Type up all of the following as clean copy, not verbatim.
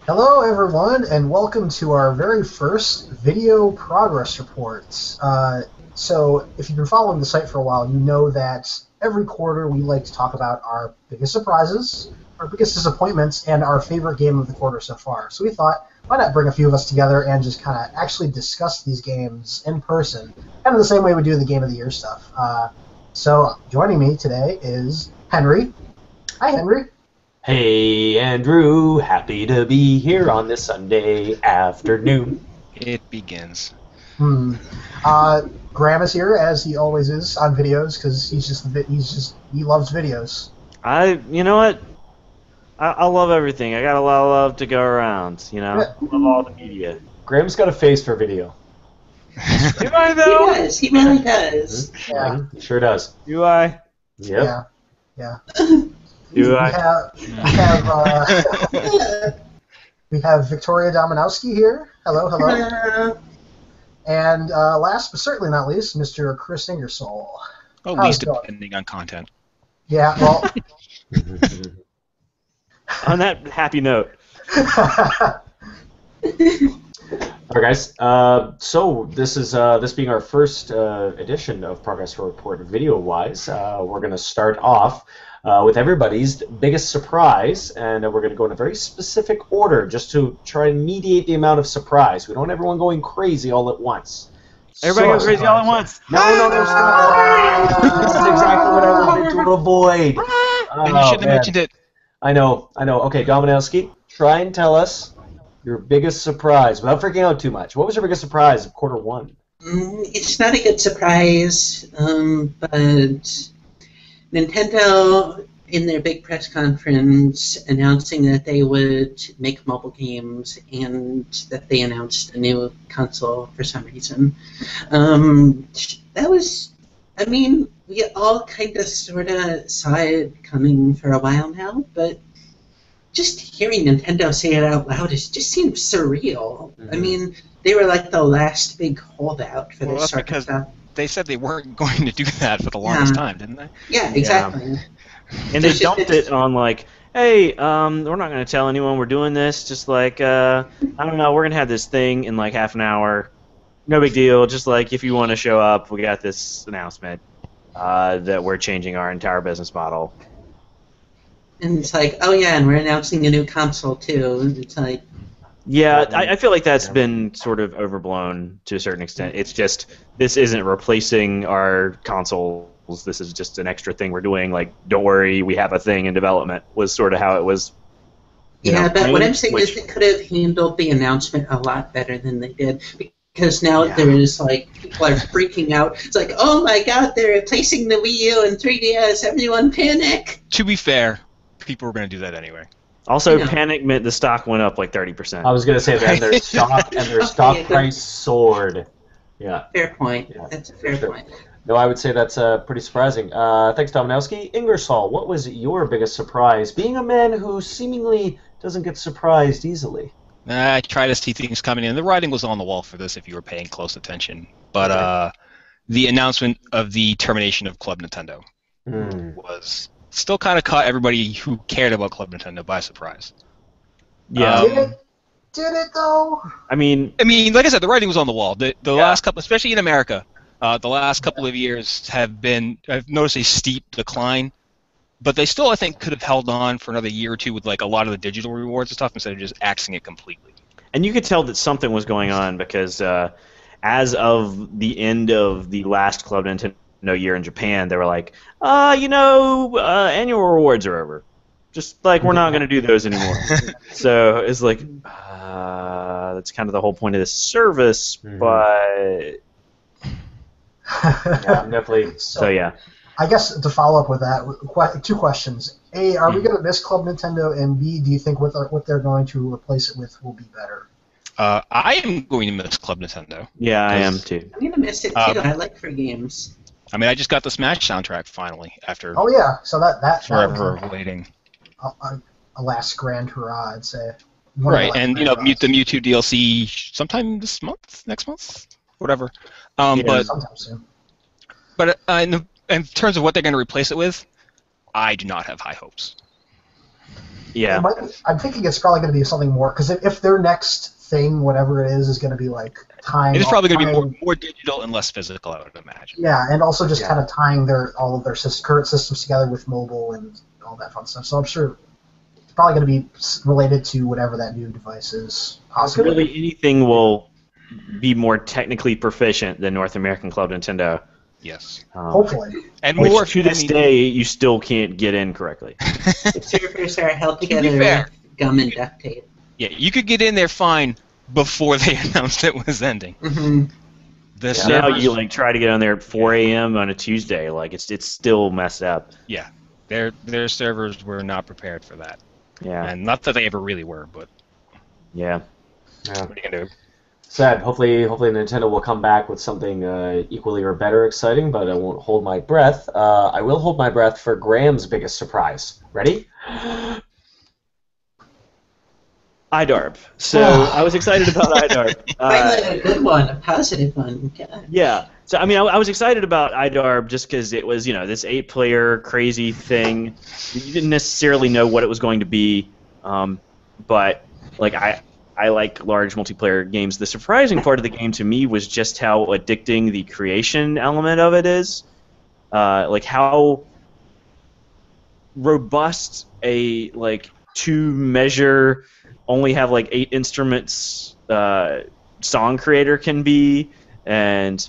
Hello, everyone, and welcome to our very first video progress reports. So, if you've been following the site for a while, you know that every quarter we like to talk about our biggest surprises, our biggest disappointments, and our favorite game of the quarter so far. So we thought, why not bring a few of us together and just kind of actually discuss these games in person, kind of the same way we do the Game of the Year stuff. So, joining me today is Henry. Hi, Henry. Hey, Andrew. Happy to be here on this Sunday afternoon. It begins. Hmm. Graham is here as he always is on videos because he loves videos. You know what? I love everything. I got a lot of love to go around. Yeah. Love all the media. Graham's got a face for video. Do I He though? does. He really does. Yeah. He sure does. Do I? Yep. Yeah. Do We I? we have Victoria Dominowski here. Hello. And last but certainly not least, Mr. Chris Ingersoll. At How's least it going? depending on content. Yeah. Well. On that happy note. All right, guys. So this being our first edition of Progress Report video-wise, we're going to start off with everybody's biggest surprise, and we're going to go in a very specific order just to try and mediate the amount of surprise. We don't want everyone going crazy all at once. Everybody goes crazy all at once. No, stop. This is exactly what I wanted to avoid. And you shouldn't have mentioned it. I know. Okay, Dominowski, try and tell us your biggest surprise without freaking out too much. What was your biggest surprise of quarter one? It's not a good surprise, but Nintendo, in their big press conference, announcing that they would make mobile games and that they announced a new console for some reason. That was, we all kind of sort of saw it coming for a while now, but just hearing Nintendo say it out loud just seems surreal. Mm-hmm. They were like the last big holdout for Well, this that's sort of because stuff. they said they weren't going to do that for the longest time, didn't they? Yeah, exactly. And they dumped it on like, hey, we're not going to tell anyone we're doing this. Just like, I don't know, we're going to have this thing in like half an hour. No big deal. Just like if you want to show up, we got this announcement that we're changing our entire business model. And it's like, oh yeah, and we're announcing a new console too. It's like, Yeah, I feel like that's been sort of overblown to a certain extent. It's just, this isn't replacing our consoles. This is just an extra thing we're doing. Like, don't worry, we have a thing in development, was sort of how it was. but what I'm saying is they could have handled the announcement a lot better than they did. Because now there is, like, people are freaking out. It's like, oh my god, they're replacing the Wii U and 3DS, everyone panic! To be fair, people were going to do that anyway. Also, Yeah. panic meant the stock went up like 30%. I was going to say that their stock Okay, price soared. Yeah. Fair point. Yeah, That's a fair sure. point. No, I would say that's pretty surprising. Thanks, Dominowski. Ingersoll, what was your biggest surprise? Being a man who seemingly doesn't get surprised easily. I try to see things coming in. The writing was on the wall for this if you were paying close attention. But the announcement of the termination of Club Nintendo was still kind of caught everybody who cared about Club Nintendo by surprise. Yeah. Did it though? I mean, Like I said, the writing was on the wall. The last couple, especially in America, the last couple of years I've noticed a steep decline, but they still, I think, could have held on for another year or two with like a lot of the digital rewards and stuff instead of just axing it completely. and you could tell that something was going on because as of the end of the last Club Nintendo year in Japan, they were like, annual rewards are over. Just like, we're not going to do those anymore. So it's like, that's kind of the whole point of this service, but... Yeah, I'm definitely. So yeah. I guess to follow up with that, two questions. A, are we going to miss Club Nintendo? And B, do you think what they're going to replace it with will be better? I am going to miss Club Nintendo. Yeah, I am too. I'm going to miss it too. I like free games. I just got the Smash soundtrack finally after Oh yeah, so that forever waiting. a last grand hurrah, I'd say. Right, and the Mewtwo DLC sometime this month, next month, whatever. But sometime soon. But in terms of what they're going to replace it with, I do not have high hopes. Yeah. I'm thinking it's probably going to be something more, because if their next thing, whatever it is going to be like tying. It is probably going to be more digital and less physical, I would imagine. Yeah, and also just kind of tying all of their current systems together with mobile and all that fun stuff. So I'm sure it's probably going to be related to whatever that new device is. Possibly. Really, anything will be more technically proficient than North American Club Nintendo. Yes. Hopefully. And which, more to this day, you still can't get in correctly. The servers are held together with gum and duct tape. Yeah, you could get in there fine before they announced it was ending. Mm-hmm. Now you like try to get on there at 4 a.m. on a Tuesday. Like it's still messed up. Yeah, their servers were not prepared for that. Yeah. And not that they ever really were, but yeah. What are you gonna do? Sad. Hopefully Nintendo will come back with something equally or better exciting, but I won't hold my breath. I will hold my breath for Graham's biggest surprise. Ready? iDarb. So I was excited about iDarb. Finally, a good one, a positive one. God. Yeah. So I mean, I was excited about iDarb just because it was, this 8-player crazy thing. You didn't necessarily know what it was going to be, but like I like large multiplayer games. The surprising part of the game to me was just how addicting the creation element of it is. Like how robust a two-measure, only have 8 instruments song creator can be, and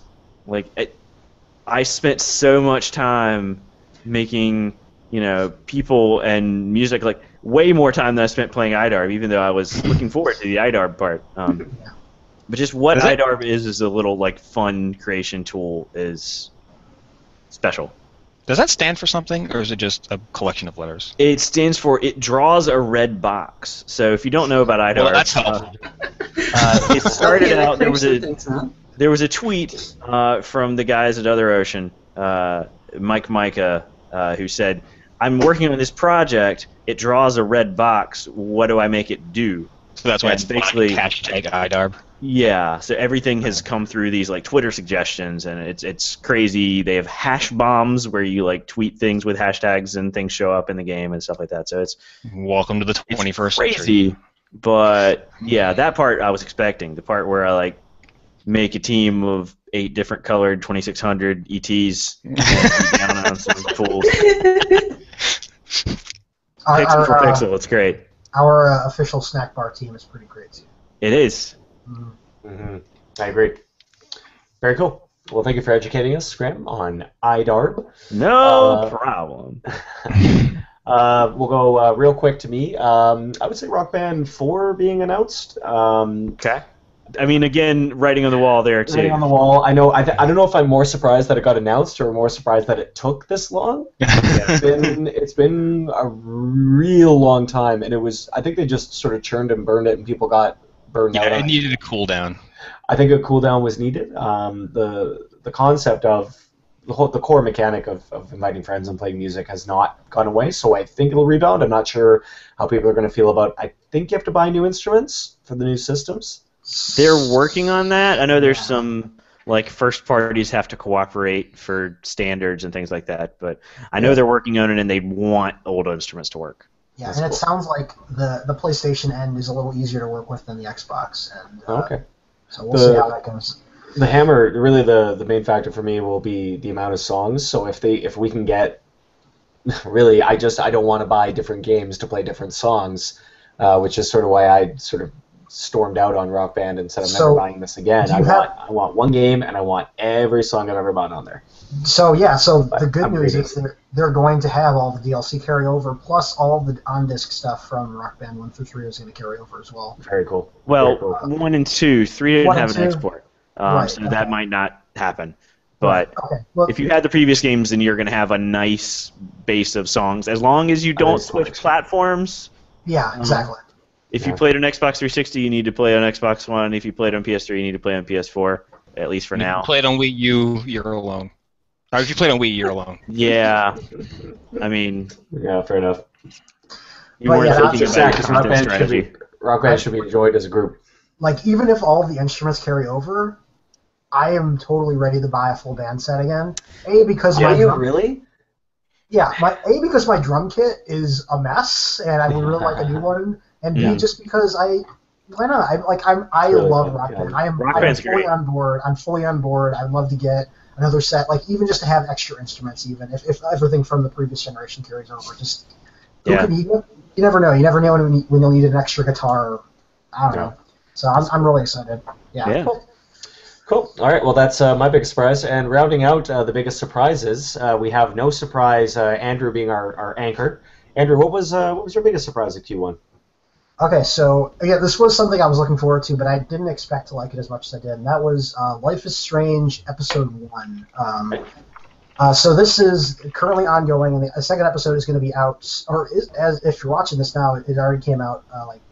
I spent so much time making people and music, way more time than I spent playing iDarb, even though I was looking forward to the iDarb part. But just what iDarb is a little fun creation tool is special. Does that stand for something, or is it just a collection of letters? It stands for it draws a red box. So if you don't know about iDarb, well, that's helpful. It started out there was a tweet from the guys at Other Ocean, Mike Micah, who said, "I'm working on this project. It draws a red box. What do I make it do?" So that's why it's basically hashtag iDarb. Yeah, so everything has come through these Twitter suggestions, and it's crazy. They have hash bombs where you tweet things with hashtags and things show up in the game and stuff like that. So it's welcome to the 21st crazy, century. But yeah, that part I was expecting. The part where I make a team of 8 different colored 2600 ETs down on some fools. Pixel for pixel, it's great. Our official snack bar team is pretty great too. It is. Mm-hmm. I agree. Very cool. Well, thank you for educating us, Graham, on iDarb. No problem. We'll go real quick to me. I would say Rock Band 4 being announced. Okay. I mean, again, writing on the wall there, too. Writing on the wall. I know. I don't know if I'm more surprised that it got announced or more surprised that it took this long. It's been a real long time, and I think they just sort of churned and burned it, and people got burned out. Yeah, it needed a cool down. I think a cooldown was needed. The concept of the core mechanic of inviting friends and playing music has not gone away, so I think it'll rebound. I'm not sure how people are going to feel about. I think you have to buy new instruments for the new systems. They're working on that. I know there's some first parties have to cooperate for standards and things like that, but I know they're working on it and they want old instruments to work. Yeah, that's cool. It sounds like the PlayStation end is a little easier to work with than the Xbox. And, okay. So we'll see how that goes. The hammer, really the main factor for me will be the amount of songs. So if we can get, really, I don't want to buy different games to play different songs, which is sort of why I sort of stormed out on Rock Band and said I'm never buying this again. I want one game and I want every song I've ever bought on there. So the good news is they're going to have all the DLC carry over, plus all the on-disc stuff from Rock Band 1 through 3 is going to carry over as well. Very cool. Well, Very cool. 1 and 2, 3 didn't have an export, so that might not happen. But if you had the previous games, then you're going to have a nice base of songs, as long as you don't switch platforms. Yeah, exactly. If you played on Xbox 360, you need to play on Xbox One. If you played on PS3, you need to play on PS4, at least for now. If you played on Wii U, you're alone. Or if you played on Wii, you're alone. Yeah. I mean... Yeah, fair enough. You weren't thinking about your content strategy. Rock Band should be enjoyed as a group. Even if all the instruments carry over, I am totally ready to buy a full band set again. Because Are you really? Yeah, because my drum kit is a mess, and I would really like a new one, and B, just because why not? I really love fun. Rock Yeah. Band. I am Band's fully great. on board. I'm fully on board. I'd love to get another set, like even just to have extra instruments, even if everything from the previous generation carries over. Just who can you never know. You never know when you'll need an extra guitar. I don't know. So I'm really excited. Yeah. Cool. All right. Well, that's my biggest surprise. And rounding out the biggest surprises, we have no surprise. Andrew being our anchor. Andrew, what was your biggest surprise at Q1? Okay, so yeah, this was something I was looking forward to, but I didn't expect to like it as much as I did, and that was Life is Strange Episode 1. So this is currently ongoing, and the second episode is going to be out, if you're watching this now, it already came out like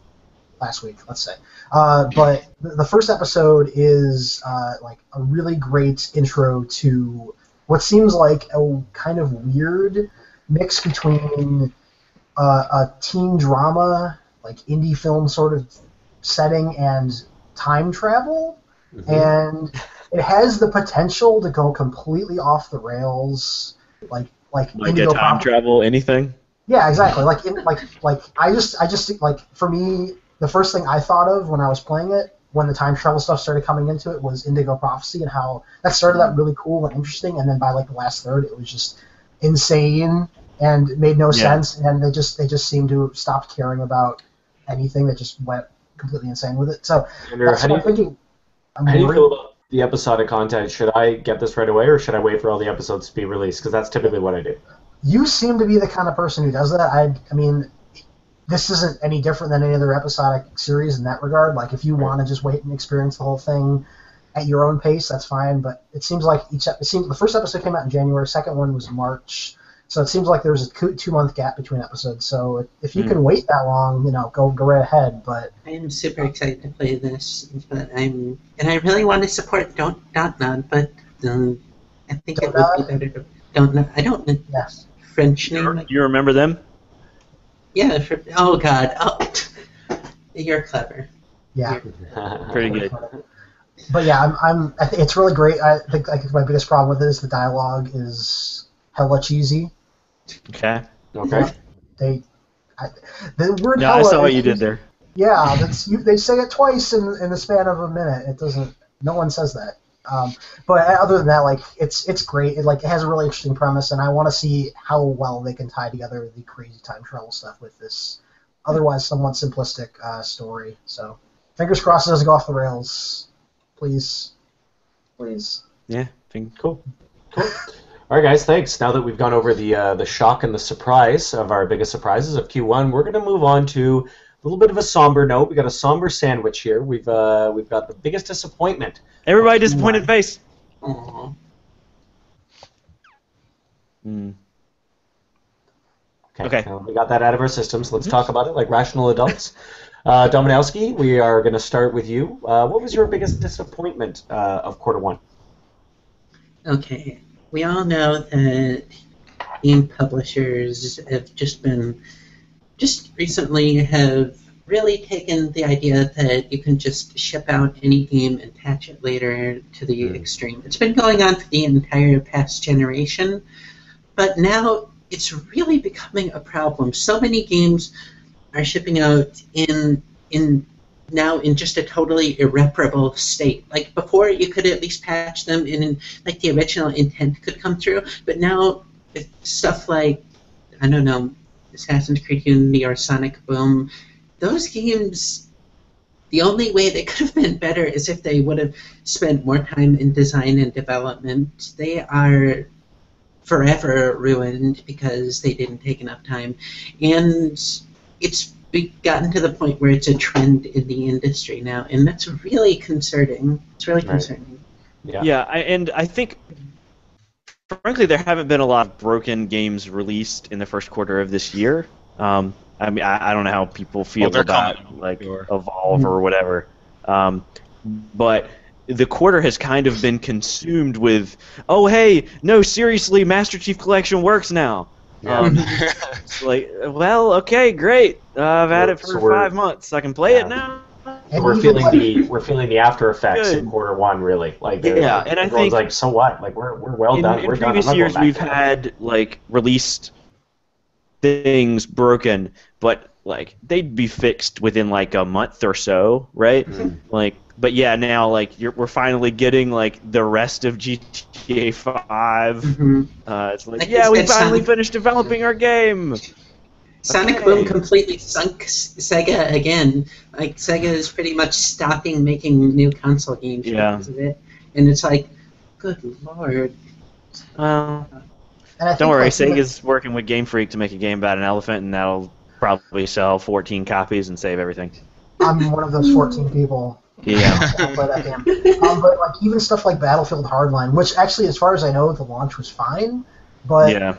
last week, let's say. But the first episode is like a really great intro to what seems like a kind of weird mix between a teen drama, like indie film sort of setting, and time travel. And it has the potential to go completely off the rails, like a time travel anything. Yeah, exactly. I just like, for me, the first thing I thought of when I was playing it, when the time travel stuff started coming into it, was Indigo Prophecy, and how that started out really cool and interesting, and then by like the last third, it was just insane and it made no sense, and they just seemed to stop caring about anything. That just went completely insane with it. So that's what I'm thinking. How do you feel about the episodic content? Should I get this right away, or should I wait for all the episodes to be released? Because that's typically what I do. You seem to be the kind of person who does that. I mean, this isn't any different than any other episodic series in that regard. Like, if you want to just wait and experience the whole thing at your own pace, that's fine. But it seems like the first episode came out in January, second one was March. So it seems like there's a 2-month gap between episodes. So if you can wait that long, go right ahead. But I am super excited to play this, but I really want to support Dontnod, but I think it would be better to Dontnod. I don't know. Yes. French name. Do you remember them? Yeah. Oh God. Oh, you're clever. Yeah. Pretty good. But yeah, I think it's really great. I think my biggest problem with it is the dialogue is hella cheesy. Okay. The word. Yeah, I saw what you did there. Yeah, they say it twice in the span of a minute. It doesn't. No one says that. But other than that, like it's great. It has a really interesting premise, and I want to see how well they can tie together the crazy time travel stuff with this otherwise somewhat simplistic story. So fingers crossed it doesn't go off the rails. Please. Yeah. Cool. All right, guys, thanks. Now that we've gone over the shock and the surprise of our biggest surprises of Q1, we're going to move on to a little bit of a somber note. We got a somber sandwich here. We've got the biggest disappointment. Everybody disappointed face. Aww. Okay. We got that out of our systems. Let's talk about it like rational adults. Dominowski, we are going to start with you. What was your biggest disappointment of Q1? Okay. We all know that game publishers have just recently have really taken the idea that you can just ship out any game and patch it later to the extreme. It's been going on for the entire past generation, but now it's really becoming a problem. So many games are shipping out in just a totally irreparable state. Like before, you could at least patch them in like the original intent could come through, but now it's stuff like, I don't know, Assassin's Creed Unity or Sonic Boom, those games, the only way they could have been better is if they would have spent more time in design and development. They are forever ruined because they didn't take enough time, and it's gotten to the point where it's a trend in the industry now, and that's really concerning. It's really concerning. Yeah, I think, frankly, there haven't been a lot of broken games released in the first quarter of this year. I mean, I don't know how people feel about like Evolve or whatever, but the quarter has kind of been consumed with, oh hey, no, seriously, Master Chief Collection works now. It's like, well, okay, great. I've had it for 5 months. I can play it now. And we're even, feeling the after effects in Good. Q1 really. Like Yeah, and I everyone's think like, so what? Like we're well done. in We're done. I'm previous not years going we've back there. had like released things broken, but like they'd be fixed within like a month or so, right? Like, but yeah, now like we're finally getting like the rest of GTA 5. Mhm. It's like, Like yeah, you we said, finally Sonic- finished developing our game. Sonic Okay. Boom completely sunk Sega again. Like Sega is pretty much stopping making new console games Yeah. because of it, and it's like, good lord. Well, and I don't think worry, like even, Sega's working with Game Freak to make a game about an elephant, and that'll probably sell 14 copies and save everything. I'm one of those 14 people. Yeah. I'll play that game. But like even stuff like Battlefield Hardline, which actually, as far as I know, the launch was fine, but Yeah.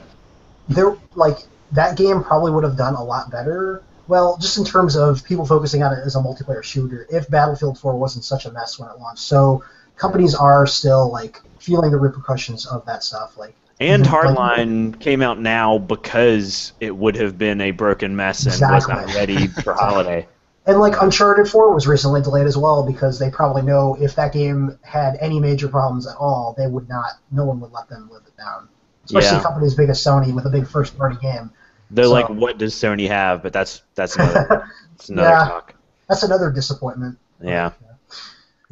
there like that game probably would have done a lot better. Well, just in terms of people focusing on it as a multiplayer shooter, if Battlefield 4 wasn't such a mess when it launched. So companies are still like feeling the repercussions of that stuff. Like And even, like, Hardline came out now because it would have been a broken mess and was not Exactly. ready for holiday. and like Uncharted 4 was recently delayed as well because they probably know if that game had any major problems at all, they would not. No one would let them live it down. Especially Yeah. companies big as Sony with a big first-party game. They're So- like, what does Sony have? But that's another Yeah. talk. That's another disappointment. Yeah.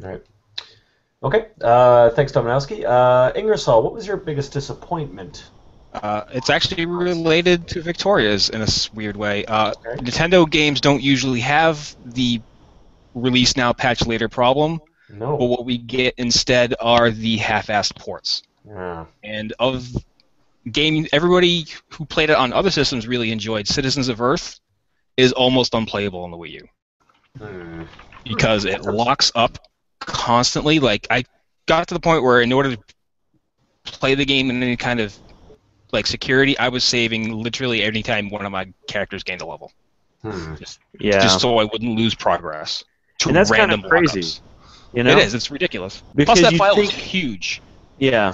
All right. Okay. Thanks, Dominowski. Ingersoll, what was your biggest disappointment? It's actually related to Victoria's in a weird way. Nintendo games don't usually have the release now, patch later problem, No. but what we get instead are the half-assed ports. Yeah. And of game, everybody who played it on other systems really enjoyed Citizens of Earth is almost unplayable on the Wii U because it locks up constantly. Like I got to the point where in order to play the game in any kind of like security, I was saving literally any time one of my characters gained a level, Yeah. just so I wouldn't lose progress. To And that's kind random of crazy. lockups. You know? It is. It's ridiculous. Because Plus, that you file think- is huge. Yeah.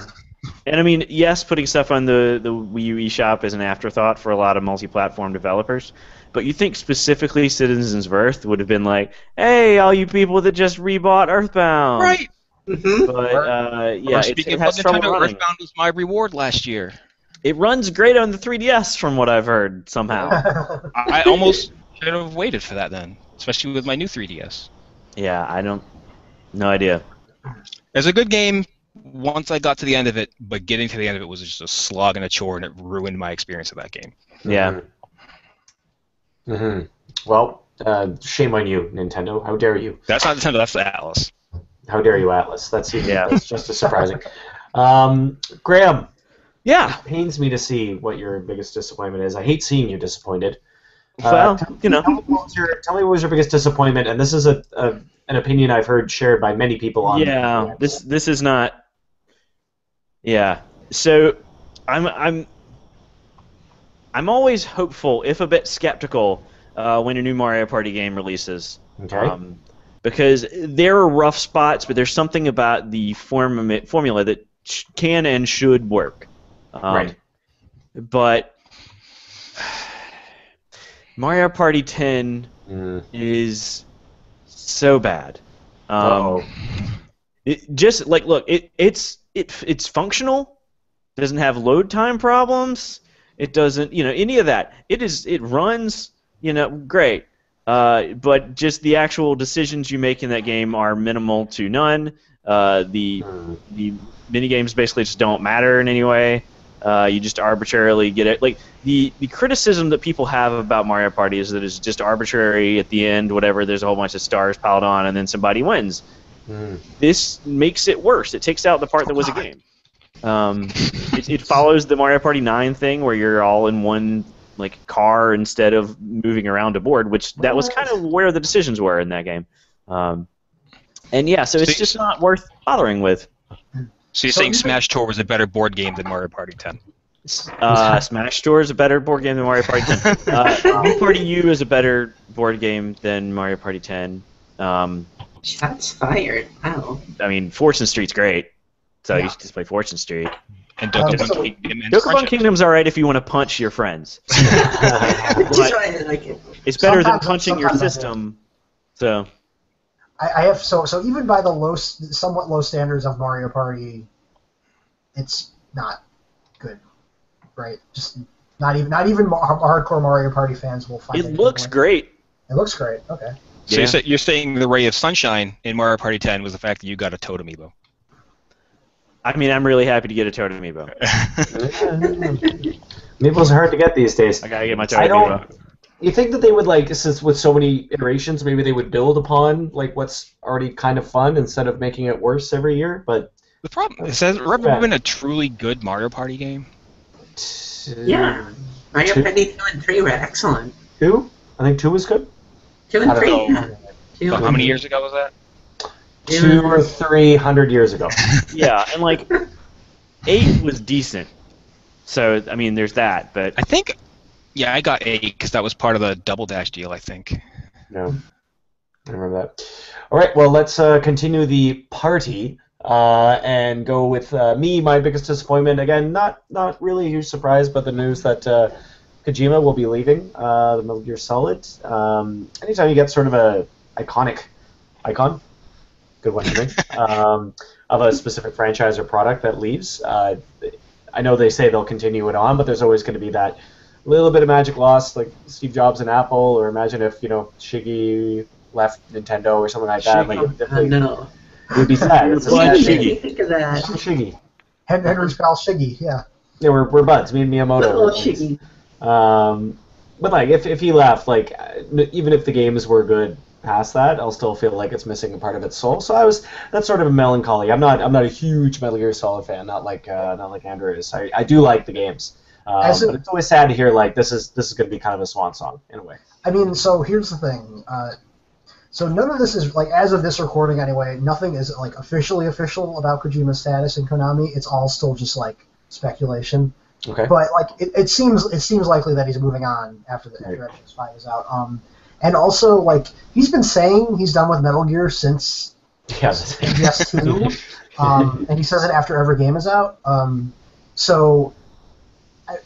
And I mean, yes, putting stuff on the Wii U eShop is an afterthought for a lot of multi-platform developers, but you think specifically Citizens of Earth would have been like, hey, all you people that just rebought Earthbound. Right. Mhm. But, yeah, Speaking it of has trouble Nintendo, running. Earthbound was my reward last year. It runs great on the 3DS from what I've heard, somehow. I almost should have waited for that then, especially with my new 3DS. Yeah, no idea. It's a good game once I got to the end of it, but getting to the end of it was just a slog and a chore, and it ruined my experience of that game. Yeah. Well, shame on you, Nintendo. How dare you? That's not Nintendo, that's the Atlas. How dare you, Atlas? That's just as surprising. Graham, Yeah. it pains me to see what your biggest disappointment is. I hate seeing you disappointed. Well, you know. Tell me what was your biggest disappointment, and this is an opinion I've heard shared by many people on. Yeah, this is not. Yeah, so I'm always hopeful, if a bit skeptical, when a new Mario Party game releases. Okay. Because there are rough spots, but there's something about the formula that can and should work. Right. But Mario Party 10 is so bad. It just like look, it's functional. Doesn't have load time problems. It doesn't, any of that. It runs, great. But just the actual decisions you make in that game are minimal to none. The mini games basically just don't matter in any way. You just arbitrarily get it. Like the criticism that people have about Mario Party is that it's just arbitrary at the end. Whatever, there's a whole bunch of stars piled on, and then somebody wins. This makes it worse. It takes out the part that was a game. It follows the Mario Party 9 thing where you're all in one car instead of moving around a board, which that was kind of where the decisions were in that game. And yeah, so it's just not worth bothering with. So you're saying Smash Tour was a better board game than Mario Party 10? Smash Tour is a better board game than Mario Party 10. Mario Party U is a better board game than Mario Party 10. Shots fired. Wow. I mean, Fortune Street's great, so you should just play Fortune Street. And Dokapon Kingdom and Dokapon Friendship. Kingdom's alright if you want to punch your friends. Just why I like it. It's better than Sometimes- punching your sometimes I do. system. So I have so even by the somewhat low standards of Mario Party, it's not good, right? Just not even hardcore Mario Party fans will find It looks great. It looks great. Okay. So you're saying the ray of sunshine in Mario Party 10 was the fact that you got a Toad Amiibo. I mean, I'm really happy to get a Toad Amiibo. Amiibos are hard to get these days. I gotta get my Toad Amiibo. You think that they would, like, since with so many iterations, maybe they would build upon like what's already kind of fun instead of making it worse every year? But the problem is, has there ever been a truly good Mario Party game? Yeah. Mario Party 2 and 3 were excellent. 2? I think 2 was good. 2 and 3. Yeah. How many years ago was that? 200 or 300 years ago. Yeah, and like 8 was decent. So I mean, there's that. But I think, yeah, I got 8 because that was part of the Double Dash deal, I think. No, I remember that. All right, well, let's continue the party and go with me. My biggest disappointment, again, not really a huge surprise, but the news that Kojima will be leaving the Metal Gear Solid. Anytime you get sort of a icon, good one to me, of a specific franchise or product that leaves, I know they say they'll continue it on, but there's always going to be that little bit of magic lost, like Steve Jobs and Apple, or imagine if, Shiggy left Nintendo or something like that. Shiggy. Like, it definitely, No. it would be sad. It's a Why sad did you Shiggy. think of that? Shiggy. Henry's pal Shiggy, yeah. Yeah, we're buds. Me and Miyamoto. Little Shiggy. But like, if he left, like, even if the games were good past that, I'll still feel like it's missing a part of its soul. So that's sort of a melancholy. I'm not a huge Metal Gear Solid fan, not like Andrew is. I do like the games, but it's always sad to hear like this is going to be kind of a swan song in a way. I mean, so here's the thing. So none of this is, like, as of this recording anyway, nothing is, like, officially official about Kojima's status in Konami. It's all still just, like, speculation. Okay. But, like, it seems likely that he's moving on after MGS5 is out. And also, like, he's been saying he's done with Metal Gear since MGS2. And he says it after every game is out. So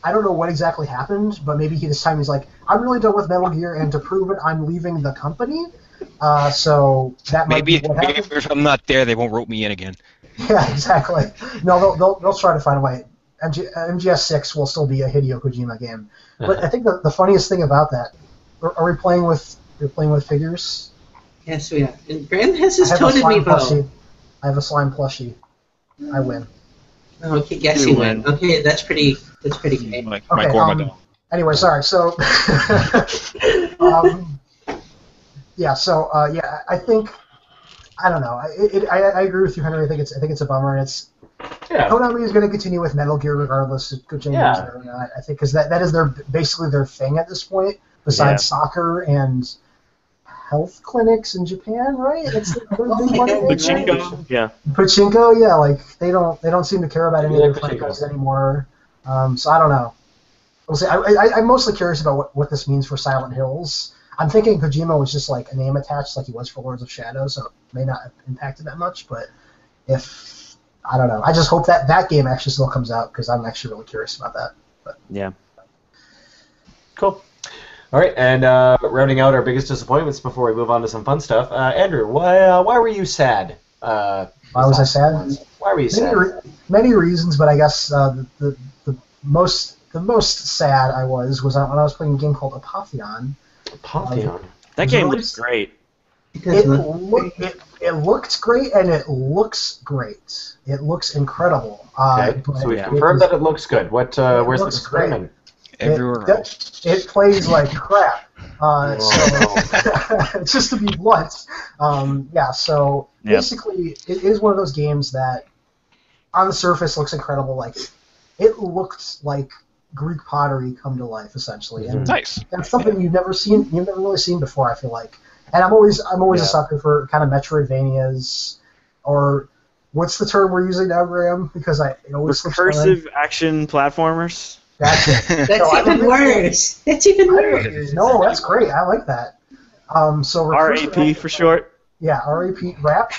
I don't know what exactly happened, but maybe this time he's like, I'm really done with Metal Gear, and to prove it, I'm leaving the company. So that might be what happened. Maybe if I'm not there, they won't rope me in again. Yeah, exactly. No, they'll try to find a way. MGS6 will still be a Hideo Kojima game. But I think the funniest thing about that, are we playing with figures? Yes, we are. And Graham has his I Toad Amiibo. I have a slime plushie. I win. Okay, yes, you win. Okay, that's pretty great. Like Okay, my Gormadon. Anyway, sorry. So, I think, I don't know. I agree with you, Henry. I think it's a bummer. And it's Konami is going to continue with Metal Gear regardless of Kojima's there or not. I think because that is basically their thing at this point. Besides soccer and health clinics in Japan, right? It's the big one. Pachinko, yeah. Pachinko, yeah. Like they don't seem to care about any of their franchises anymore. So I don't know. We'll see. I'm mostly curious about what this means for Silent Hills. I'm thinking Kojima was just like a name attached, like he was for Lords of Shadow, so it may not have impacted that much. But I don't know. I just hope that game actually still comes out because I'm actually really curious about that. But yeah. Cool. All right, and rounding out our biggest disappointments before we move on to some fun stuff, Andrew, why were you sad? Why was I sad? Why were you sad? Many reasons, but I guess the most sad I was when I was playing a game called Apotheon. Apotheon. That game looks great. It looked great, and it looks great. It looks incredible. Okay, so we've confirmed that it looks good. Where's the disappointment? Everywhere else. It plays like crap. So just to be blunt, So basically, it is one of those games that, on the surface, looks incredible. Like it looked like Greek pottery come to life, essentially. And nice. That's something you've never really seen before. I feel like, and I'm always a sucker for kind of Metroidvanias, or what's the term we're using now, Graham? Because it always recursive action platformers. That's it. That's even worse. That's even worse. No, that's great. I like that. So RAP for short. Yeah, RAP rap.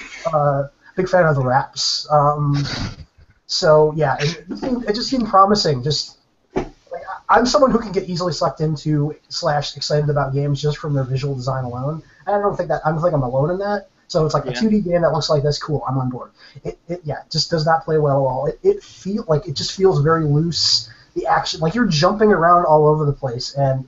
Big fan of the raps. So yeah, it just seemed promising. Just like, I'm someone who can get easily sucked into / excited about games just from their visual design alone. And I don't think I'm alone in that. So it's like a 2D game that looks like this. Cool, I'm on board. It just does not play well at all. It just feels very loose. The action, like you're jumping around all over the place, and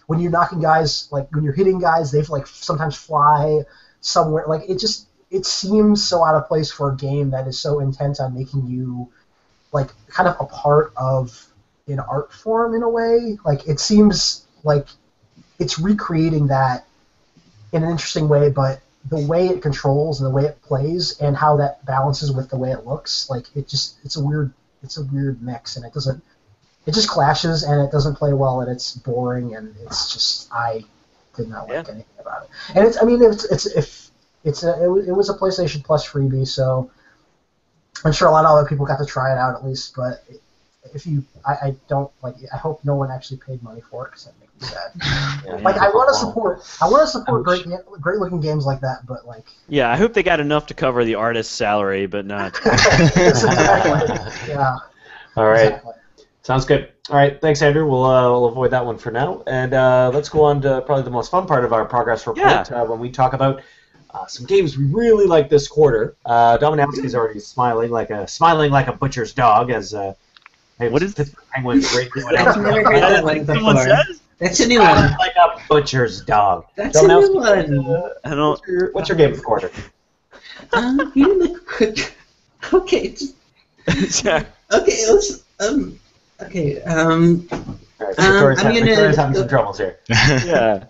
when you're knocking guys, like when you're hitting guys, they like sometimes fly somewhere. Like it seems so out of place for a game that is so intent on making you like kind of a part of an art form in a way. Like it seems like it's recreating that in an interesting way, but the way it controls and the way it plays and how that balances with the way it looks, like it's a weird mix, and it just clashes, and it doesn't play well, and it's boring, and it's just I did not like anything about it. And it was a PlayStation Plus freebie, so I'm sure a lot of other people got to try it out at least, but I don't like. I hope no one actually paid money for it because that makes me sad. Like I want to support great looking games like that, but like. Yeah, I hope they got enough to cover the artist's salary, but not. Exactly. Yeah. All right. Exactly. Sounds good. All right, thanks, Andrew. We'll avoid that one for now, and let's go on to probably the most fun part of our progress report when we talk about some games we really like this quarter. Dominowski's already smiling like a butcher's dog, as hey, what is this Penguins radio? I've never heard that one before. That's a new one. Like a butcher's dog. That's a new one. I don't. What's your game of the quarter? Okay. Okay. Let's. Okay. All right, Victoria's having some troubles here. Yeah.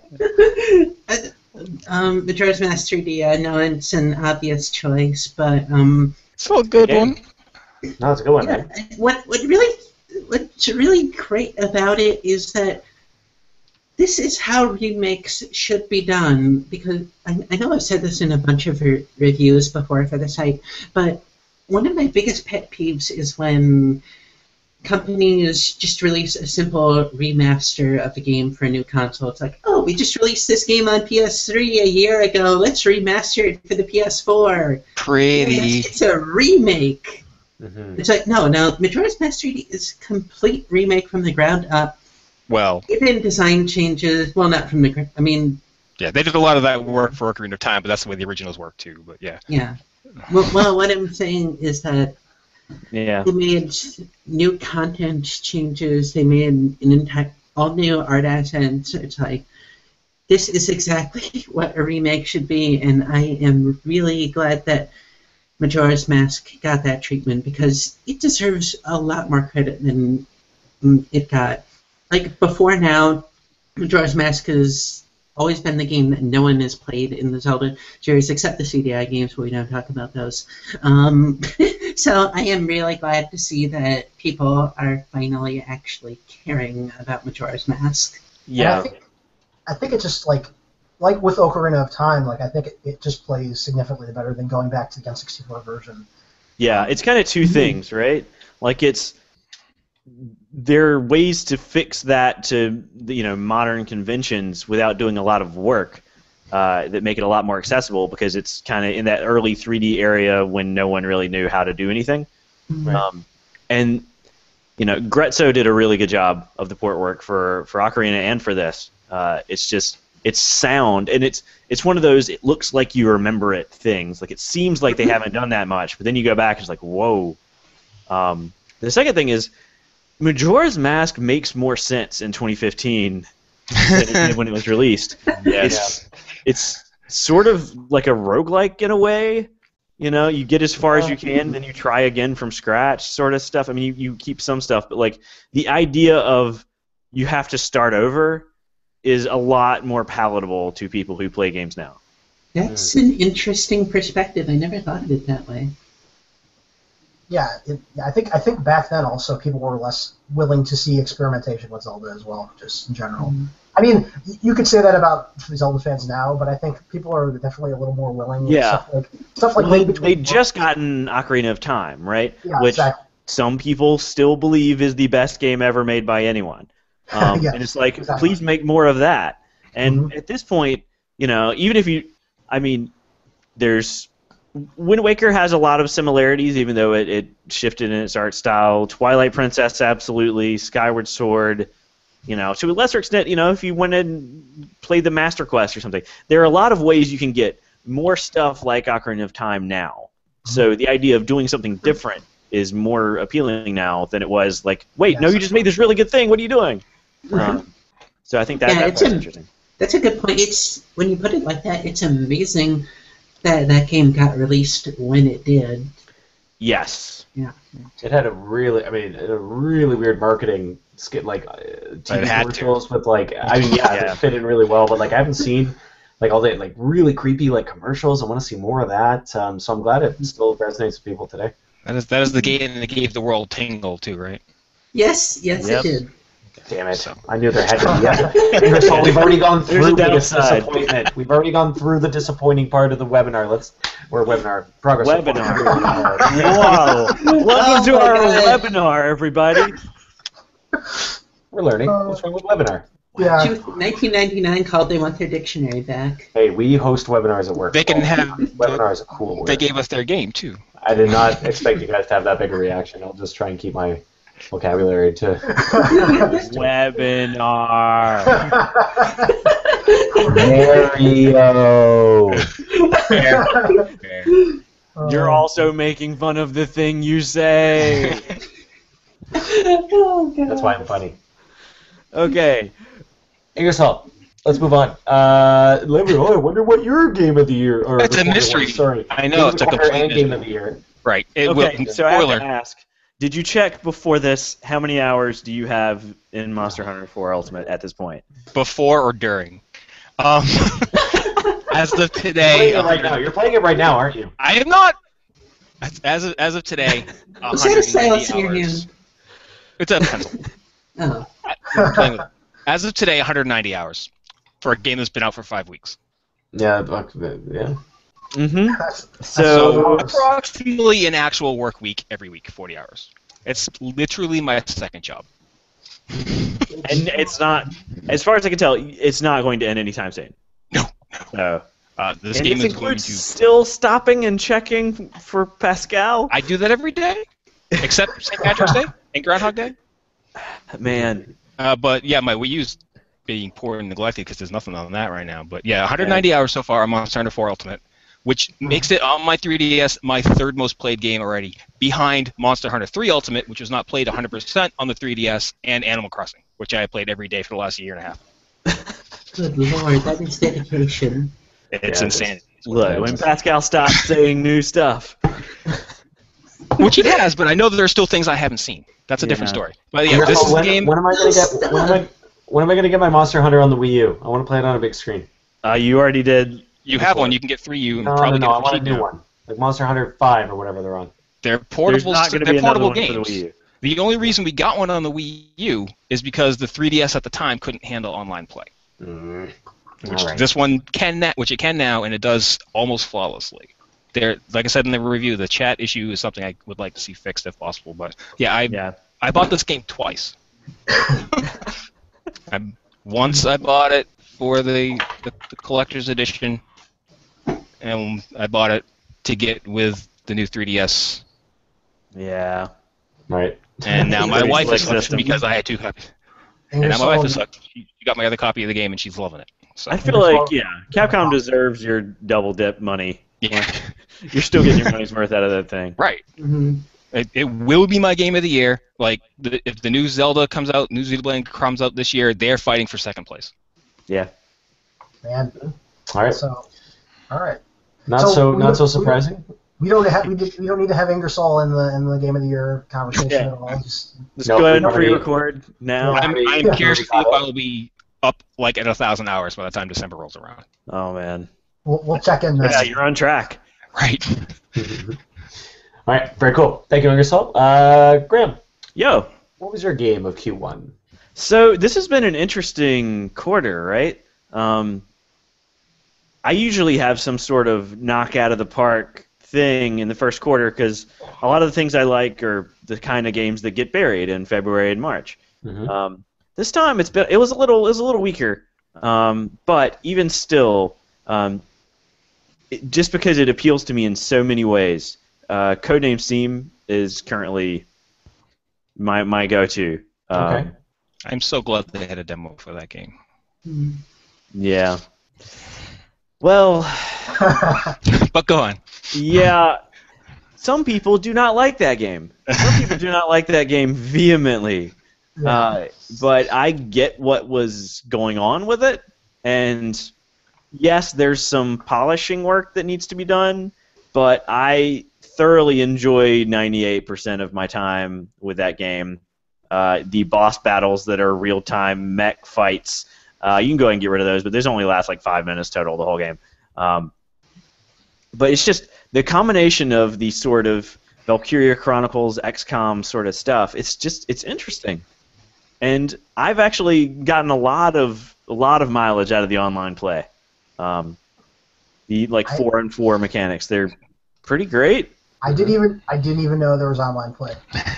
Majora's Mask 3D. I know it's an obvious choice, but It's a good one. No, it's a good one, man. What's really great about it is that this is how remakes should be done. Because I know I've said this in a bunch of reviews before for the site, but one of my biggest pet peeves is when companies just release a simple remaster of the game for a new console. It's like, oh, we just released this game on PS3 a year ago. Let's remaster it for the PS4. Pretty. Yes, it's a remake. Mm-hmm. It's like, no, Majora's Mask 3D is a complete remake from the ground up. Well, Even design changes. Well, not from the ground. I mean, yeah, they did a lot of that work for Ocarina of Time, but that's the way the originals work too. But yeah. yeah. Well, what I'm saying is that Yeah. they made new content changes. They made an entire all new art assets. It's like, this is exactly what a remake should be, and I am really glad that Majora's Mask got that treatment because it deserves a lot more credit than it got. Like, before now, Majora's Mask has always been the game that no one has played in the Zelda series except the CDI games, but we don't talk about those. So I am really glad to see that people are finally actually caring about Majora's Mask. Yeah. I think it just like with Ocarina of Time, like I think it just plays significantly better than going back to the N64 version. Yeah, it's kind of two things, right? Like there are ways to fix that to modern conventions without doing a lot of work that make it a lot more accessible because it's kind of in that early 3D area when no one really knew how to do anything. Right. And Grezzo did a really good job of the port work for Ocarina and for this. It's sound, and it's one of those it looks like you remember it things. Like it seems like they haven't done that much, but then you go back and it's like, whoa. The second thing is Majora's Mask makes more sense in 2015 than it did when it was released. Yes. It's sort of like a roguelike in a way. You get as far as you can, then you try again from scratch sort of stuff. I mean, you keep some stuff, but like the idea of you have to start over is a lot more palatable to people who play games now. That's an interesting perspective. I never thought of it that way. Yeah, I think back then also people were less willing to see experimentation with Zelda as well, just in general. Mm-hmm. I mean, you could say that about Zelda fans now, but I think people are definitely a little more willing. Yeah. Stuff like they'd just gotten Ocarina of Time, right? Yeah, which exactly. some people still believe is the best game ever made by anyone. Yes, and it's like, exactly. please make more of that. And at this point, even if there's Wind Waker has a lot of similarities, even though it shifted in its art style. Twilight Princess, absolutely. Skyward Sword, to a lesser extent, if you went and played the Master Quest or something. There are a lot of ways you can get more stuff like Ocarina of Time now. So the idea of doing something different is more appealing now than it was like, wait, no, you just made this really good thing. What are you doing? So I think that's interesting. That's a good point. It's when you put it like that, it's amazing that that game got released when it did. Yes. Yeah. It had a really weird marketing skit, like TV commercials with like, it fit in really well, but like I haven't seen like all the like really creepy like commercials. I want to see more of that. So I'm glad it still resonates with people today. That is the game that gave the world Tingle too, right? Yes, it did. Damn it! I knew there had to be. Ingersoll, we've already gone through this disappointment. We've already gone through the disappointing part of the webinar. Progress. Webinar. Wow! Welcome to our webinar, everybody. We're learning. What's wrong with webinar? Yeah. 1999 called they want their dictionary back. Hey, we host webinars at work. They can have webinar is a cool word. They gave us their game too. I did not expect you guys to have that big a reaction. I'll just try and keep my vocabulary to webinar. Mario. You're also making fun of the thing you say. That's why I'm funny. Okay. Ingersoll, let's move on. I wonder what your game of the year or it's a mystery. Sorry. I know it's a complete game of the year. Right. So I have to ask, did you check before this how many hours do you have in Monster Hunter 4 Ultimate at this point? Before or during? As of today, you're playing it right now, aren't you? I am not. As of today, Is that a silence in your hand? It's a pencil. Oh. I'm playing with it. As of today, 190 hours for a game that's been out for 5 weeks. Yeah. Mm-hmm. So approximately an actual work week every week, 40 hours. It's literally my second job. And it's not, as far as I can tell, it's not going to end anytime soon. No. So, this and game this is going includes to still stopping and checking for Pascal. I do that every day, except St. Patrick's Day and Groundhog Day. Man. But yeah, my Wii U's being poor and neglected because there's nothing on that right now. But yeah, 190 hours so far on Monster Hunter 4 Ultimate, which makes it on my 3DS my third most played game already, behind Monster Hunter 3 Ultimate, which was not played 100% on the 3DS, and Animal Crossing, which I played every day for the last year and a half. Good lord, that is dedication. It's insane. Look, when Pascal stops saying new stuff. Which he has, but I know that there are still things I haven't seen. That's a different story. But yeah, this is a game. When am I gonna get my Monster Hunter on the Wii U? I want to play it on a big screen. You already did. You have one. You can get 3U and No, probably I get want a new one, like Monster Hunter 5 or whatever they're on. They're portable. They're portable games. For the Wii U. The only reason we got one on the Wii U is because the 3DS at the time couldn't handle online play. Which this one can, which it can now, and it does almost flawlessly. There, like I said in the review, the chat issue is something I would like to see fixed if possible. But yeah, I bought this game twice. Once I bought it for the collector's edition, and I bought it to get with the new 3DS. Yeah. Right. And now my wife is sucked because I had 2 copies. And now my wife is sucked. She got my other copy of the game and she's loving it. So. I feel like, Capcom deserves your double dip money. Yeah. You're still getting your money's worth out of that thing. Right. Mm-hmm. It will be my game of the year. Like, if the new Zelda comes out, new Xenoblade comes out this year, they're fighting for second place. Yeah. Man. All right. So, all right. Not so surprising. We don't need to have Ingersoll in the game of the year conversation at all. Just go ahead and pre-record now. I'm curious to see if I will be up like at 1,000 hours by the time December rolls around. Oh man. We'll check in. Yeah, you're on track. Right. All right. Very cool. Thank you, Ingersoll. Graham. Yo. What was your game of Q1? So this has been an interesting quarter, right? I usually have some sort of knock out of the park thing in the first quarter because a lot of the things I like are the kind of games that get buried in February and March. Mm-hmm. This time it was a little weaker, but even still, just because it appeals to me in so many ways. Codename S.T.E.A.M is currently my go-to. Okay. I'm so glad they had a demo for that game. Mm-hmm. Yeah. Well, But go on. yeah, some people do not like that game. Some people do not like that game vehemently. Yeah. But I get what was going on with it, and yes, there's some polishing work that needs to be done, but I thoroughly enjoy 98% of my time with that game. The boss battles that are real-time mech fights, you can go ahead and get rid of those, but those only last like 5 minutes total the whole game. But it's just the combination of the sort of Valkyria Chronicles, XCOM sort of stuff. It's interesting, and I've actually gotten a lot of mileage out of the online play. The 4-on-4 mechanics, they're pretty great. I didn't even know there was online play.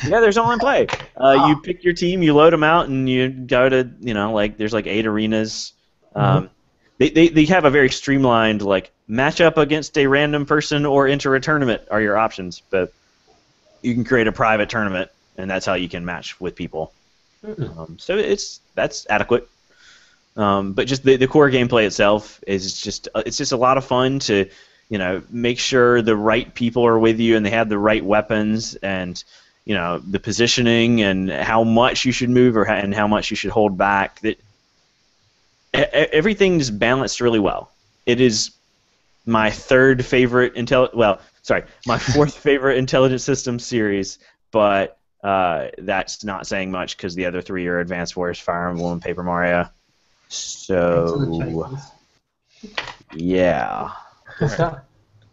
Yeah, there's online play. You pick your team, you load them out, and you go to there's like 8 arenas. They have a very streamlined match up against a random person or enter a tournament are your options, but you can create a private tournament, and that's how you can match with people. So that's adequate. But just the core gameplay itself is just a lot of fun to make sure the right people are with you and they have the right weapons, and the positioning and how much you should move and how much you should hold back. That everything's balanced really well. It is my third favorite my fourth favorite Intelligent Systems series, but that's not saying much because the other 3 are Advanced Wars, Fire Emblem, and Paper Mario. So, yeah. Good stuff.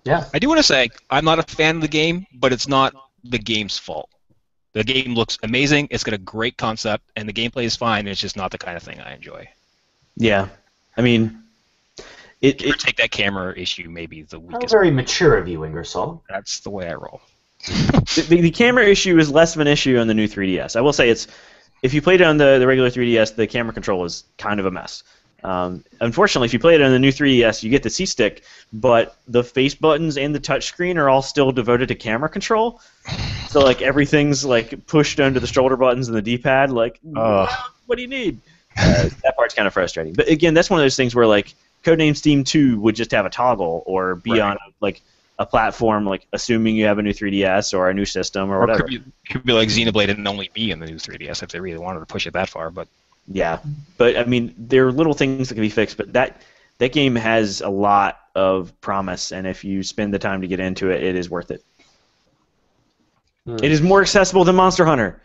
Yeah. I do want to say I'm not a fan of the game, but it's not the game's fault. The game looks amazing. It's got a great concept, and the gameplay is fine. It's just not the kind of thing I enjoy. Yeah, I mean, take that camera issue maybe the weakest. Very mature of you, Ingersoll. That's the way I roll. the camera issue is less of an issue on the new 3DS. I will say if you played it on the regular 3DS, the camera control is kind of a mess. Unfortunately, if you play it on the new 3DS, you get the C-Stick, but the face buttons and the touchscreen are all still devoted to camera control. So everything's pushed under the shoulder buttons and the D-pad. What do you need? That part's kind of frustrating. But again, that's one of those things where Codename Steam 2 would just have a toggle or be on a platform, assuming you have a new 3DS or a new system or whatever. Could be like Xenoblade and only be in the new 3DS if they really wanted to push it that far. But yeah, but I mean, there are little things that can be fixed. But that game has a lot of promise, and if you spend the time to get into it, it is worth it. It is more accessible than Monster Hunter.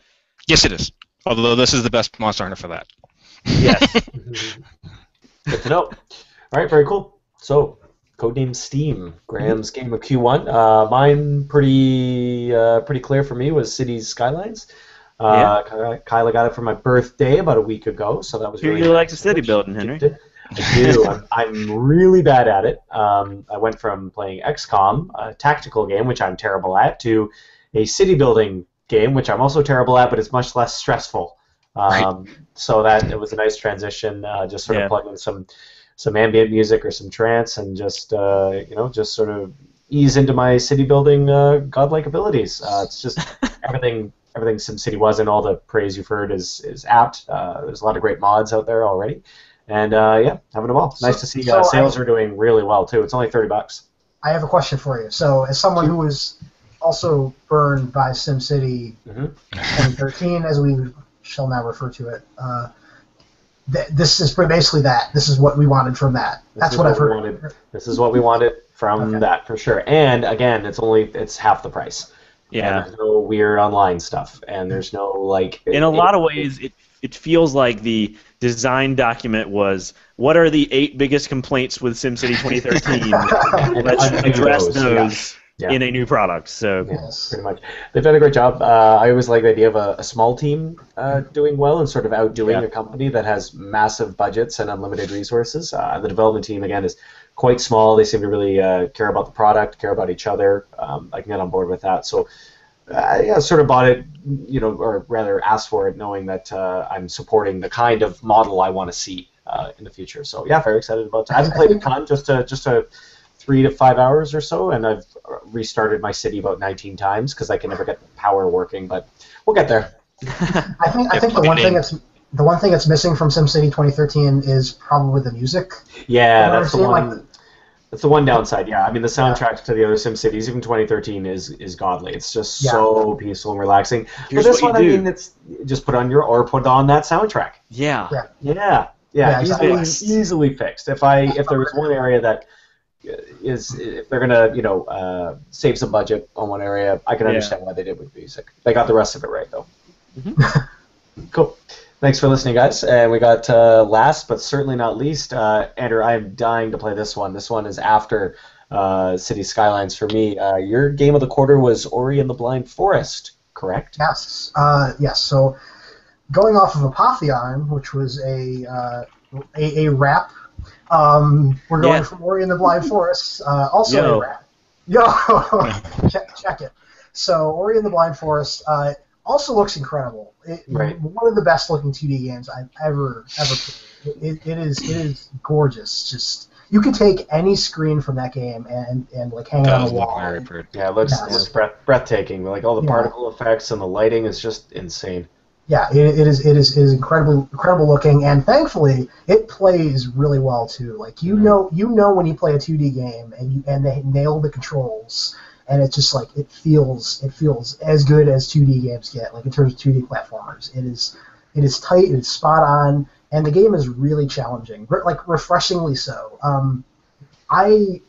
Yes, it is. Although this is the best Monster Hunter for that. Yes. Good to know. All right, very cool. So, Codename Steam, Graham's game of Q1. Mine pretty clear for me was Cities Skylines. Kyla got it for my birthday about a week ago, so that was really you like the city building, Henry. I do. I'm really bad at it. I went from playing XCOM, a tactical game, which I'm terrible at, to a city building game, which I'm also terrible at, but it's much less stressful. So that it was a nice transition. Just sort of plug in some ambient music or some trance, and just just sort of ease into my city building godlike abilities. It's just everything SimCity was, and all the praise you've heard is apt. There's a lot of great mods out there already, and having them all. Nice to see sales are doing really well too. It's only $30. I have a question for you. So, as someone who was also burned by SimCity 2013, as we shall now refer to it, this is basically that. This is what we wanted from that. That's what I've heard. This is what we wanted from that for sure. And again, it's half the price. Yeah. And there's no weird online stuff, and there's no In a lot of ways, it feels like the design document was, what are the 8 biggest complaints with SimCity 2013? And let's address those in a new product. So Yes. pretty much, they've done a great job. I always like the idea of a small team doing well and sort of outdoing a company that has massive budgets and unlimited resources. The development team again is quite small. They seem to really care about the product, care about each other. I can get on board with that. So sort of bought it, or rather asked for it, knowing that I'm supporting the kind of model I want to see in the future. So very excited about it. I haven't played a ton, just a 3 to 5 hours or so, and I've restarted my city about 19 times because I can never get the power working, but we'll get there. I think the one thing that's missing from SimCity 2013 is probably the music. Yeah, that's the one. It's the one downside, yeah. I mean, the soundtrack to the other SimCities, even 2013, is godly. It's just so peaceful and relaxing. Here's but this what one, you I do. mean, it's just put on that soundtrack. Yeah. Yeah, exactly. easily fixed. If there was one area that if they're gonna save some budget on one area, I can understand why they did with music. They got the rest of it right though. Cool. Thanks for listening, guys. And we got last but certainly not least, Andrew. I am dying to play this one. This one is after City Skylines for me. Your game of the quarter was Ori and the Blind Forest, correct? Yes. Yes. So, going off of Apotheon, which was a rap, we're going from Ori and the Blind Forest, also a rap. Check it. So, Ori and the Blind Forest also looks incredible. One of the best looking 2D games I've ever played. It is gorgeous. Just you can take any screen from that game and like hang it on the wall. Yeah, it looks breathtaking. Like all the particle effects and the lighting is just insane. Yeah, it is incredible looking, and thankfully it plays really well too. Like you know when you play a 2D game and they nail the controls. And it's just like it feels as good as 2D games get, like in terms of 2D platformers. It is tight, it's spot on, and the game is really challenging, like refreshingly so. I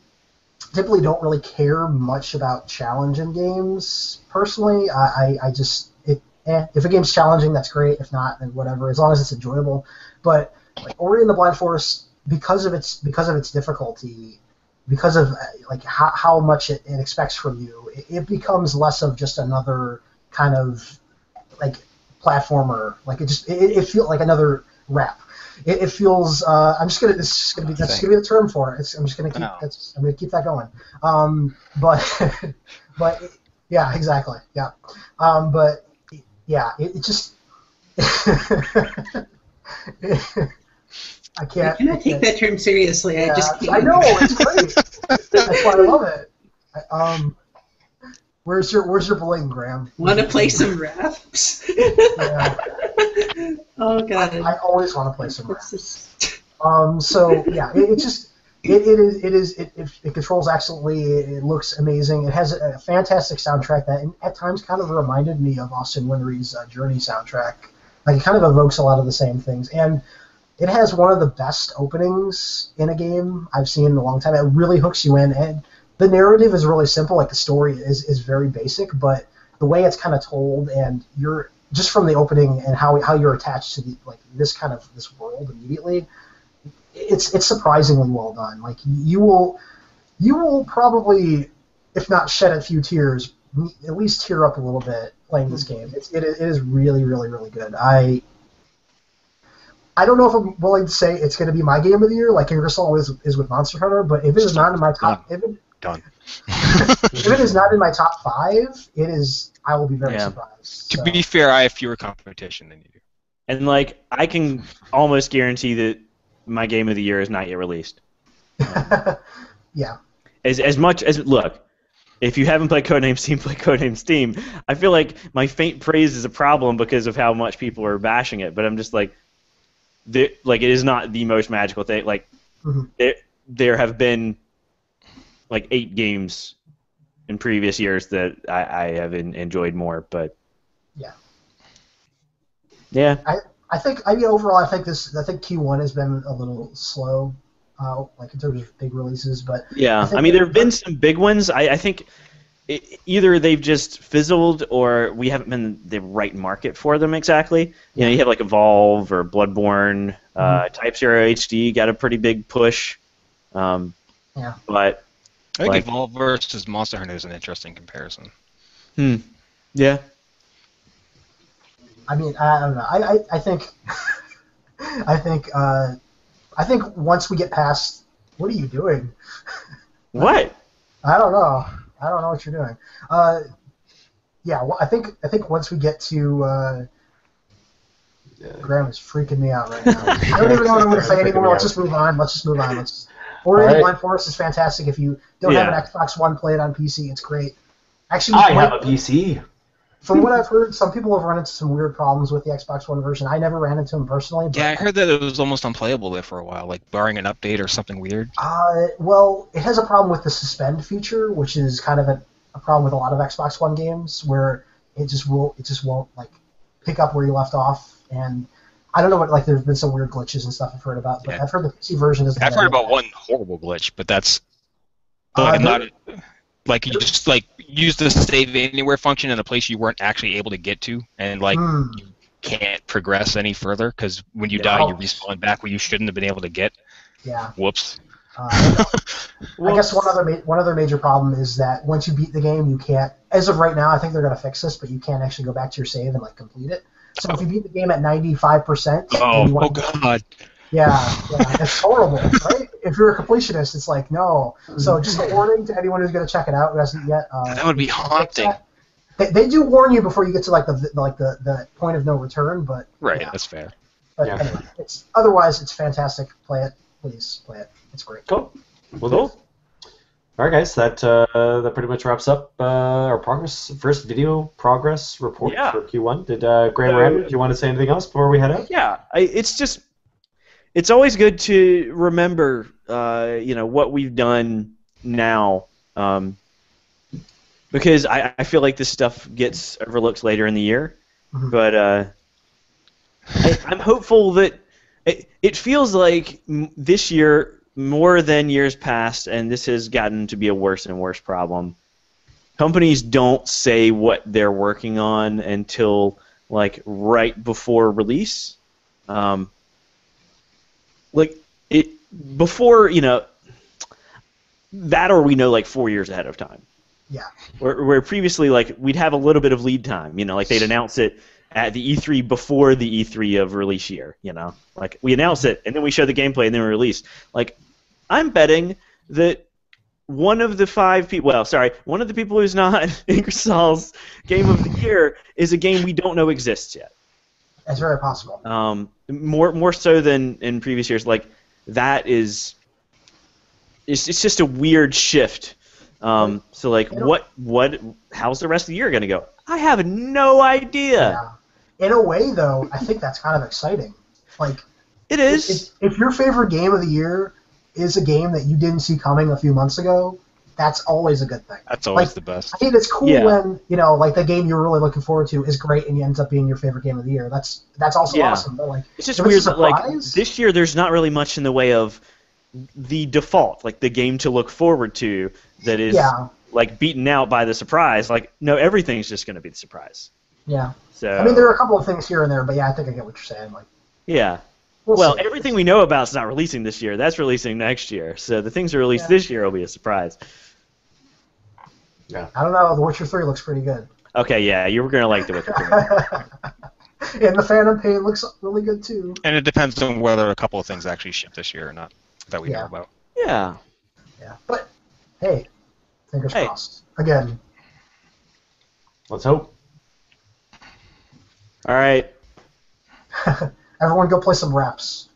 typically don't really care much about challenge in games personally. I just if a game's challenging, that's great. If not, then whatever, as long as it's enjoyable. But like Ori and the Blind Forest, because of its difficulty. Because of like how much it expects from you, it becomes less of just another kind of like platformer. Like it feels like another rap. It feels. That's gonna be the term for it. I'm gonna keep that going. But yeah, exactly. Yeah. But yeah, it just. I cannot take that term seriously. Yeah, I just can't. I know, it's great. That's why I love it. Where's your bling, Graham? Want to play some raps? Yeah. Oh God. I always want to play some raps. So yeah, it controls excellently. It looks amazing. It has a fantastic soundtrack that at times kind of reminded me of Austin Wintory's Journey soundtrack. Like it kind of evokes a lot of the same things and. It has one of the best openings in a game I've seen in a long time. It really hooks you in, and the narrative is really simple. Like the story is very basic, but the way it's kind of told, and you're just from the opening and how you're attached to this world immediately. It's surprisingly well done. Like you will probably, if not shed a few tears, at least tear up a little bit playing this game. It is really really really good. I don't know if I'm willing to say it's going to be my game of the year, like Ingersoll is with Monster Hunter, but if it is not in my top, if it is not in my top 5, it is. I will be very surprised. To be fair, I have fewer competition than you do, and like I can almost guarantee that my game of the year is not yet released. Yeah. As much as look, if you haven't played Codename Steam, play Codename Steam. I feel like my faint praise is a problem because of how much people are bashing it, but I'm just like. It is not the most magical thing. Like, there have been like 8 games in previous years that I have enjoyed more, but yeah. I think overall I think Q1 has been a little slow, like in terms of big releases, but I mean there have been some big ones. I think. Either they've just fizzled or we haven't been the right market for them exactly. You know, you have like Evolve or Bloodborne, Type 0 HD got a pretty big push. But I think Evolve versus Monster Hunter is an interesting comparison. Yeah. I mean, I don't know. I think once we get past, what are you doing? What? I don't know. I don't know what you're doing. Well, I think once we get to Graham is freaking me out right now. I don't even know what to say anymore. Let's just move on. Ori and the Blind Forest is fantastic. If you don't have an Xbox One, play it on PC. It's great. Actually, I have a PC. From what I've heard, some people have run into some weird problems with the Xbox One version. I never ran into them personally. But, Yeah, I heard that it was almost unplayable there for a while, like barring an update or something weird. Well, it has a problem with the suspend feature, which is kind of a problem with a lot of Xbox One games, where it just won't like pick up where you left off. And I don't know what, like, there's been some weird glitches and stuff I've heard about, but Yeah. I've heard the PC version isn't. I've heard about one horrible glitch, but that's like not like you just like use the save anywhere function in a place you weren't actually able to get to, and like you can't progress any further because when you die, you respawn back where you shouldn't have been able to get. Yeah. Whoops. I guess one other major problem is that once you beat the game, you can't. As of right now, I think they're going to fix this, but you can't actually go back to your save and like complete it. So if you beat the game at 95%, oh god. Yeah, it's horrible, right? If you're a completionist, it's like, no. So just a warning to anyone who's going to check it out who hasn't yet. That would be haunting. They do warn you before you get to like the point of no return, but right, yeah. that's fair. But anyway, otherwise it's fantastic. Play it, please play it. It's great. Cool. Well, cool. All right, guys. That pretty much wraps up our first video progress report for Q1. Did Graham or Andrew, do you want to say anything else before we head out? Yeah, it's always good to remember, what we've done now, because I feel like this stuff gets overlooked later in the year. Mm-hmm. But I'm hopeful that it feels like this year, more than years past, and this has gotten to be a worse and worse problem. Companies don't say what they're working on until like right before release. Before that, or we know like 4 years ahead of time. Yeah. Where previously like we'd have a little bit of lead time. Like they'd announce it at the E3 before the E3 of release year. Like we announce it and then we show the gameplay and then we release. Like I'm betting that one of the people who's not Ingersoll's Game of the Year is a game we don't know exists yet. That's very possible. More so than in previous years. Like that is, it's just a weird shift. So like, how's the rest of the year gonna go? I have no idea. Yeah. In a way, though, I think that's kind of exciting. Like, it is. If your favorite game of the year is a game that you didn't see coming a few months ago, that's always a good thing. That's always the best. I think it's cool when like the game you're really looking forward to is great and it ends up being your favorite game of the year. That's also awesome. But like, it's just weird that like this year there's not really much in the way of the default, like the game to look forward to that is like beaten out by the surprise. Like no, everything's just going to be the surprise. Yeah. So I mean, there are a couple of things here and there, but yeah, I think I get what you're saying. Like. Yeah. Well, everything we know about is not releasing this year. That's releasing next year. So the things that are released this year will be a surprise. Yeah. I don't know. The Witcher 3 looks pretty good. Okay, yeah, you were going to like The Witcher 3. And the Phantom Pain looks really good, too. And it depends on whether a couple of things actually ship this year or not that we know about. Yeah. Yeah. But, hey, fingers crossed. Again. Let's hope. All right. Everyone go play some reps.